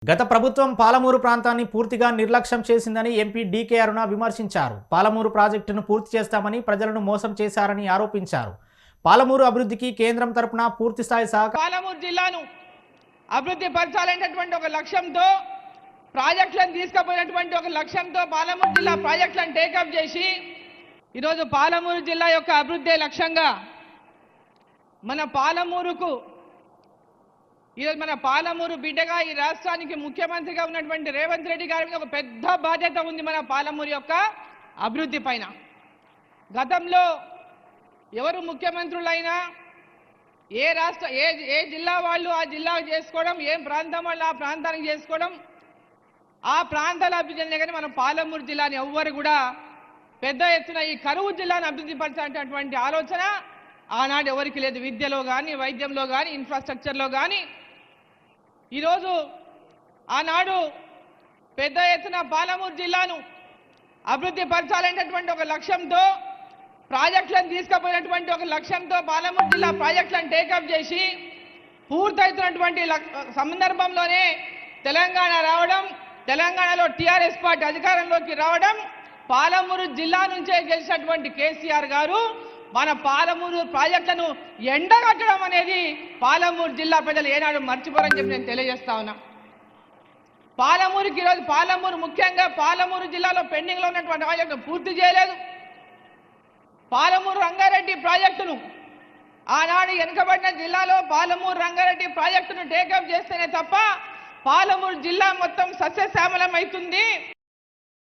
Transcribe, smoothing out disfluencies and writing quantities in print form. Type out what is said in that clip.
గత ప్రభుత్వం పాలమూరు ప్రాంతాన్ని పూర్తిగా నిర్లక్ష్యం చేసిందని ఎంపీ డీకే అరుణ విమర్శించారు. పాలమూరు ప్రాజెక్టును పూర్తి చేస్తామని ప్రజలను మోసం చేశారని ఆరోపించారు. పాలమూరు అభివృద్ధికి కేంద్రం తరపున పూర్తిస్థాయి సహకారం. పాలమూరు జిల్లాను అభివృద్ధి పరచాలనేటటువంటి ఒక లక్ష్యంతో ప్రాజెక్టులను తీసుకుపోయినటువంటి ఒక లక్ష్యంతో పాలమూరు జిల్లా ప్రాజెక్టులను టేకప్ చేసి ఈరోజు పాలమూరు జిల్లా యొక్క అభివృద్ధి లక్ష్యంగా మన పాలమూరుకు ఈరోజు మన పాలమూరు బిడ్డగా ఈ రాష్ట్రానికి ముఖ్యమంత్రిగా ఉన్నటువంటి రేవంత్ రెడ్డి గారి మీద ఒక పెద్ద బాధ్యత ఉంది మన పాలమూరు యొక్క అభివృద్ధి పైన. గతంలో ఎవరు ముఖ్యమంత్రులైనా ఏ జిల్లా వాళ్ళు ఆ జిల్లాకు చేసుకోవడం, ఏ ప్రాంతం వాళ్ళు ఆ ప్రాంతానికి చేసుకోవడం, ఆ ప్రాంతాల అభివృద్ధి కానీ మన పాలమూరు జిల్లాని ఎవ్వరు కూడా పెద్ద ఎత్తున ఈ కరువు జిల్లాను అభివృద్ధి పరచాలనేటువంటి ఆలోచన ఆనాడు ఎవరికి లేదు. విద్యలో కానీ, వైద్యంలో కానీ, ఇన్ఫ్రాస్ట్రక్చర్లో కానీ. ఈరోజు ఆనాడు పెద్ద ఎత్తున పాలమూరు జిల్లాను అభివృద్ధి పరచాలనేటటువంటి ఒక లక్ష్యంతో ప్రాజెక్టులను తీసుకుపోయినటువంటి ఒక లక్ష్యంతో పాలమూరు జిల్లా ప్రాజెక్టులను టేకప్ చేసి పూర్తవుతున్నటువంటి సందర్భంలోనే తెలంగాణ రావడం, తెలంగాణలో టీఆర్ఎస్ పార్టీ అధికారంలోకి రావడం, పాలమూరు జిల్లా నుంచే గెలిచినటువంటి కేసీఆర్ గారు మన పాలమూరు ప్రాజెక్టులను ఎండగట్టడం అనేది పాలమూరు జిల్లా ప్రజలు ఏనాడు మర్చిపోరని చెప్పి నేను తెలియజేస్తా ఉన్నా. పాలమూరుకి ఈరోజు ముఖ్యంగా పాలమూరు జిల్లాలో పెండింగ్లో ఉన్నటువంటి ప్రాజెక్టును పూర్తి చేయలేదు. పాలమూరు రంగారెడ్డి ప్రాజెక్టును ఆనాడు వెనుకబడిన జిల్లాలో పాలమూరు రంగారెడ్డి ప్రాజెక్టును టేకప్ చేస్తేనే తప్ప పాలమూరు జిల్లా మొత్తం సస్యశ్యామలం అవుతుంది.